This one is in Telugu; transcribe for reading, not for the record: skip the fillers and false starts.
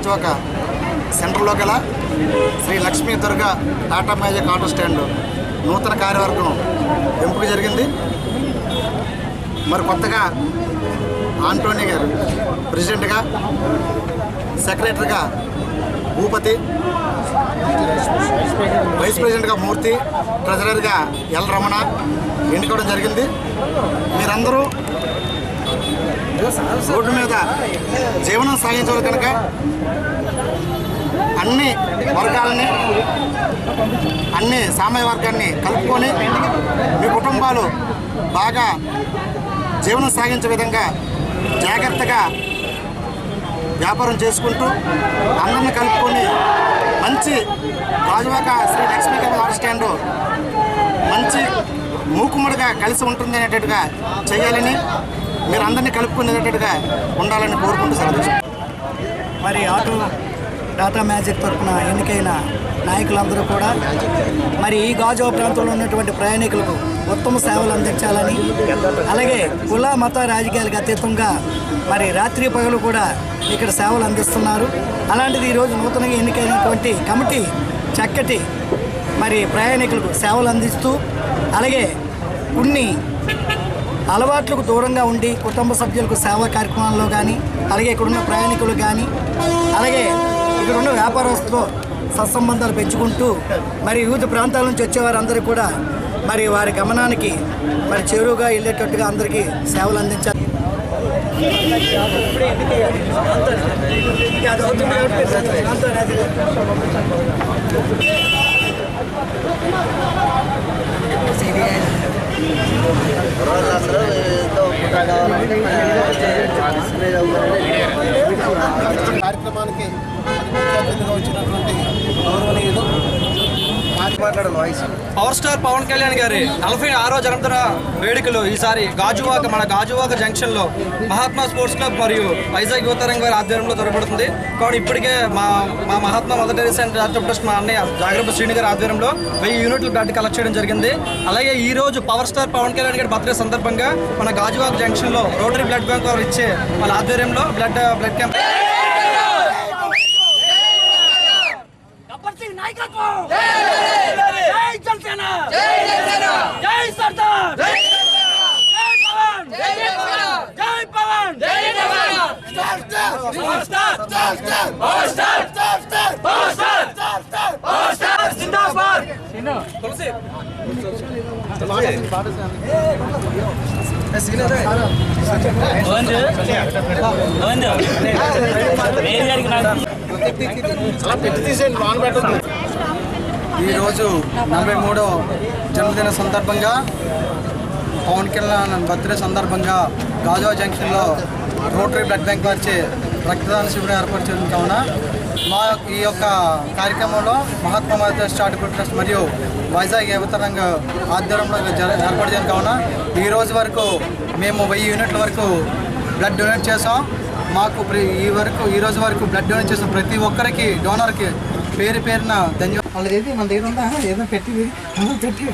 గాజువాక సెంటర్లో గల Shri Lakshmi Durga Tata Magic auto stand నూతన కార్యవర్గం ఎంపిక జరిగింది. మరి కొత్తగా ఆంటోనీ గారు ప్రెసిడెంట్గా, సెక్రటరీగా భూపతి, వైస్ ప్రెసిడెంట్గా మూర్తి, ట్రెజరర్గా ఎల్ రమణ ఎన్నుకోవడం జరిగింది. మీరందరూ రోడ్డు మీద జీవనం సాగించాలి కనుక అన్ని వర్గాలని, అన్ని సామాజిక వర్గాన్ని కలుపుకొని మీ కుటుంబాలు బాగా జీవనం సాగించే విధంగా జాగ్రత్తగా వ్యాపారం చేసుకుంటూ అందరిని కలుపుకొని మంచి గాజువాక శ్రీ లక్ష్మీ ఆటో స్టాండు మంచి మూకుమ్మడిగా కలిసి ఉంటుంది అనేటట్టుగా చేయాలని, మీరు అందరినీ కలుపుకునేటట్టుగా ఉండాలని కోరుకుంటూ సార్. మరి ఆటో టాటా మ్యాజిక్ తరఫున ఎన్నికైన నాయకులందరూ కూడా మరి ఈ గాజువాక ప్రాంతంలో ఉన్నటువంటి ప్రయాణికులకు ఉత్తమ సేవలు అందించాలని, అలాగే కుల మత రాజకీయాలకు అతీతంగా మరి రాత్రి పగలు కూడా ఇక్కడ సేవలు అందిస్తున్నారు. అలాంటిది ఈరోజు నూతనంగా ఎన్నికైనటువంటి కమిటీ చక్కటి మరి ప్రయాణికులకు సేవలు అందిస్తూ, అలాగే కొన్ని అలవాట్లకు దూరంగా ఉండి కుటుంబ సభ్యులకు సేవా కార్యక్రమాల్లో కానీ, అలాగే ఇక్కడున్న ప్రయాణికులు కానీ, అలాగే ఇక్కడున్న వ్యాపారస్తులతో సత్సంబంధాలు పెంచుకుంటూ మరి వివిధ ప్రాంతాల నుంచి వచ్చేవారందరూ కూడా మరి వారి గమనానికి మరి చేరువుగా వెళ్ళేటట్టుగా అందరికీ సేవలు అందించాలి. కార్యక్రమానికి వచ్చినటువంటి గౌరవనీయులు పవర్ స్టార్ పవన్ కళ్యాణ్ గారి 46వ జన్మదిన వేడుకలు ఈసారి మన గాజువాక జంక్షన్లో మహాత్మా స్పోర్ట్స్ క్లబ్ మరియు వైజాగ్ యువతరంగ వారి ఆధ్వర్యంలో జరగబడుతుంది. కాబట్టి ఇప్పటికే మా Mahatma mother Teresa charitable trust మా అన్నయ్య జాగ్రత్త శ్రీని గారి ఆధ్వర్యంలో 1000 యూనిట్లు బ్లడ్ కలెక్ట్ చేయడం జరిగింది. అలాగే ఈ రోజు పవర్ స్టార్ పవన్ కళ్యాణ్ గారి బర్త్డే సందర్భంగా మన గాజువాక జంక్షన్లో రోటరీ బ్లడ్ బ్యాంక్ వారు ఇచ్చే వాళ్ళ ఆధ్వర్యంలో బ్లడ్ క్యాంప్ ఈరోజు 43వ జన్మదిన సందర్భంగా పవన్ కళ్యాణ్ బర్త్డే సందర్భంగా గాజువాక జంక్షన్లో రోటరీ బ్లడ్ బ్యాంక్ వారిచే రక్తదాన శిబిరం ఏర్పాటు చేయడం కావున మా ఈ యొక్క కార్యక్రమంలో మహాత్మా మదర్ చారిటబుల్ ట్రస్ట్ మరియు వైజాగ్ యువతరంగ ఆధ్వర్యంలో ఏర్పాటు చేయడం కావున ఈరోజు వరకు మేము 1000 యూనిట్ల వరకు బ్లడ్ డొనేట్ చేసాం. మాకు ఈ రోజు వరకు బ్లడ్ డొనేట్ చేసిన ప్రతి ఒక్కరికి డోనర్కి పేరు పేరున ధన్యవాదాలు. వాళ్ళది మన దగ్గర ఉందా ఏదో పెట్టి పెట్టి